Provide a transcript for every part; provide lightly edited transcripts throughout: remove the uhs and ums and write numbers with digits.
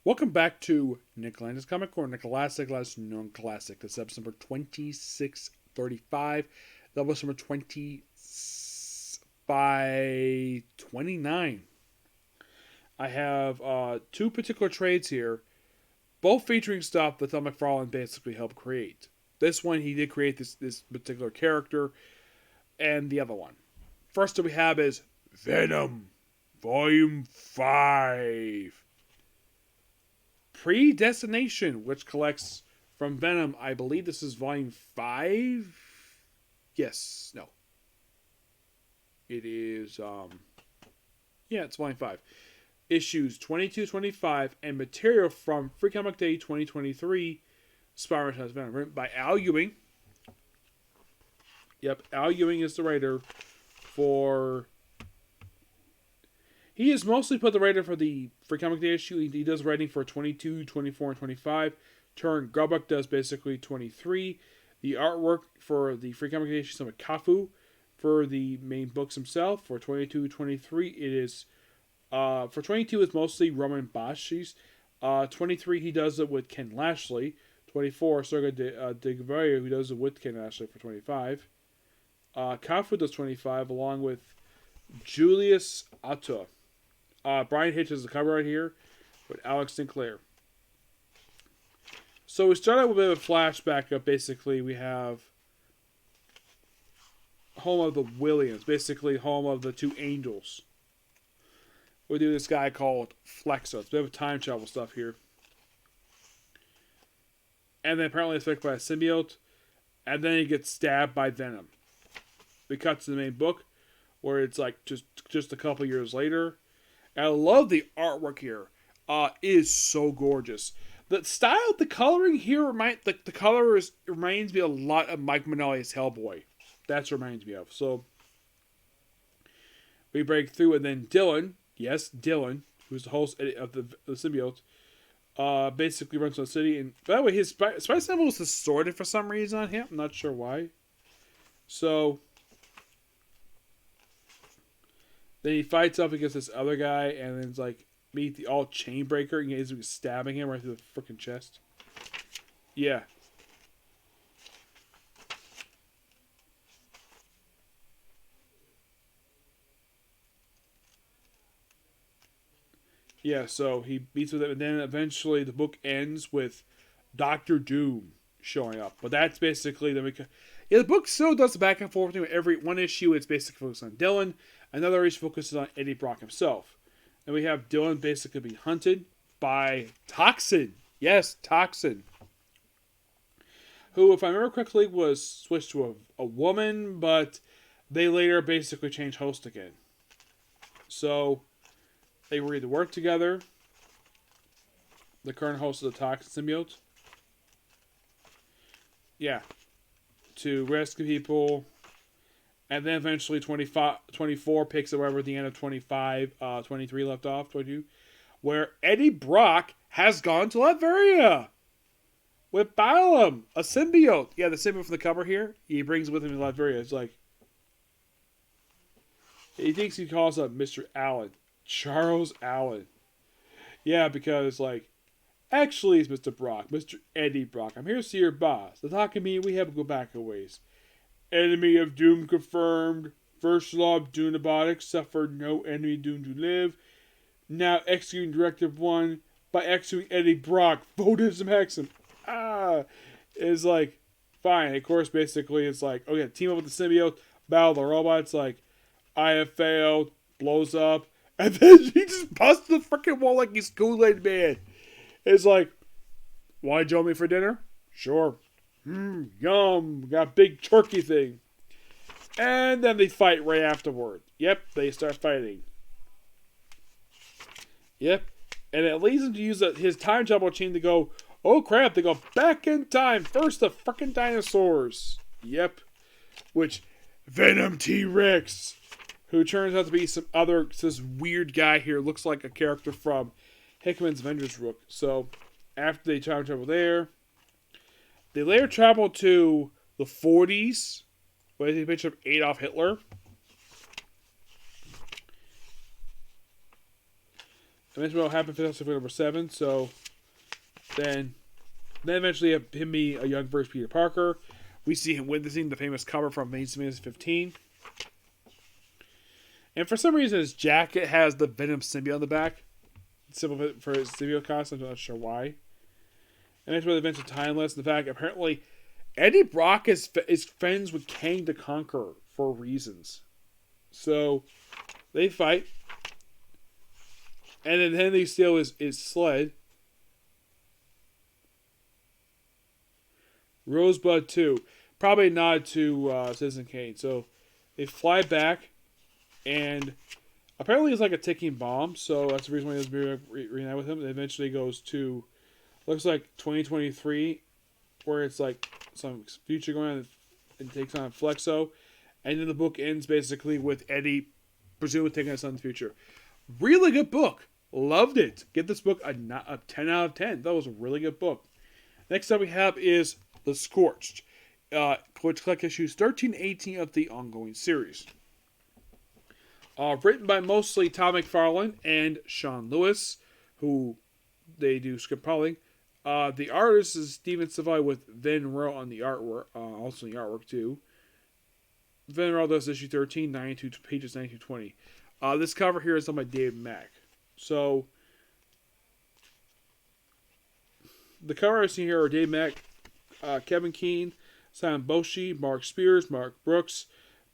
Welcome back to Nick Landis Comic Corner, the classic, last known classic. This is episode number 2635. That was number 2529. I have two particular trades here, both featuring stuff that Tom McFarlane basically helped create. This one, he did create this particular character, and the other one. First that we have is Venom, Volume 5. Predestination, which collects from Venom. I believe this is volume 5. Yes, no. It is, yeah, it's volume 5. Issues 22, 25, and material from Free Comic Day 2023, Spider-Man vs. Venom, written by Al Ewing. Yep, Al Ewing is the writer for... He is mostly put the writer for the Free Comic Day issue. He does writing for 22, 24, and 25. Turn Garbuck does basically 23. The artwork for the Free Comic Day issue is some Kafu for the main books himself. For 22, 23, it is... for 22, it's mostly Roman Bashi's. 23, he does it with Ken Lashley. 24, Sergei Digvario, who does it with Ken Lashley for 25. Kafu does 25, along with Julius Atta. Brian Hitch is the cover right here with Alex Sinclair. So we start out with a bit of a flashback of basically we have home of the Williams, basically home of the two angels. We do this guy called Flexo. It's a bit of time travel stuff here. And then apparently it's affected by a symbiote. And then he gets stabbed by Venom. We cut to the main book where it's like just a couple years later. And I love the artwork here. It is so gorgeous. The style, the coloring here reminds me a lot of Mike Mignoli's Hellboy. That's what it reminds me of. So we break through, and then Dylan, yes, Dylan, who's the host of the symbiote, basically runs to the city. And by the way, his spice symbol is distorted for some reason on him. I'm not sure why. So then he fights up against this other guy, and then it's like meet the all chain breaker, and he's stabbing him right through the freaking chest. Yeah. Yeah, so he beats with it, and then eventually the book ends with Doctor Doom showing up. But that's basically the book still does the back and forth between every one issue. It's basically focused on Dylan. Another issue focuses on Eddie Brock himself. And we have Dylan basically being hunted by Toxin. Yes, Toxin. Who, if I remember correctly, was switched to a woman, but they later basically changed host again. So they were either work together, the current host of the Toxin symbiote. Yeah. To rescue people. And then eventually 24 picks up wherever the end of 25, 23 left off, 22, where Eddie Brock has gone to Latveria with Balaam, a symbiote. Yeah, the symbiote from the cover here, he brings with him to Latveria. It's like, he thinks he calls up Mr. Allen, Charles Allen. Yeah, because like, actually it's Mr. Brock, Mr. Eddie Brock. I'm here to see your boss. The talk of me, we have to go back a ways. Enemy of Doom confirmed. First law of Doonabotics, suffered no enemy doomed to live. Now executing Directive 1 by executing Eddie Brock. Votism Hexam. It's like, fine. Of course, basically, it's like, okay, team up with the symbiote, battle the robots, like, I have failed, blows up, and then he just busts the freaking wall like he's Kool-Aid Man. It's like, want to join me for dinner? Sure. Yum, got a big turkey thing. And then they fight right afterward. Yep, they start fighting. Yep, and it leads him to use his time travel chain to go, oh crap, they go back in time. First the frickin' dinosaurs. Yep, which, Venom T-Rex, who turns out to be this weird guy here, looks like a character from Hickman's Avengers Rook. So, after they time travel there, they later travel to the 40s, where they picture of Adolf Hitler. I mentioned what happened in number 7. So then eventually have him be a young first Peter Parker. We see him witnessing the famous cover from Amazing 15. And for some reason, his jacket has the Venom symbiote on the back. Symbol for his symbiote costume. I'm not sure why. And that's where the events are timeless. In fact, apparently, Eddie Brock is friends with Kang the Conqueror for reasons. So they fight. And then Henry steal his sled. Rosebud 2. Probably a nod to Citizen Kane. So they fly back. And apparently it's like a ticking bomb. So that's the reason why he doesn't reunite with him. It eventually goes to, looks like 2023. Where it's like some future going on and takes on Flexo. And then the book ends basically with Eddie presumably taking us on the future. Really good book. Loved it. Give this book a 10 out of 10. That was a really good book. Next up we have is The Scorched, which collect issues 13 and 18 of the ongoing series. Written by mostly Todd McFarlane and Sean Lewis, who they do script polling. The artist is Steven Savai with Vin Rowe on the artwork, also the artwork too. Vin Rowe does issue 13, 92 pages, 92-20. This cover here is done by Dave Mack. So, the cover I see here are Dave Mack, Kevin Keane, Simon Boshi, Mark Spears, Mark Brooks,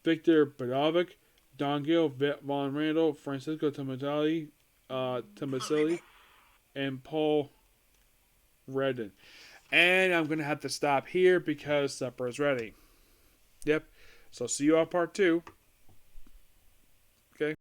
Victor Bodovic, Don Gill, Von Randall, Francisco Tomasili, and Paul Redden. And I'm going to have to stop here because supper is ready. Yep. So see you on part 2.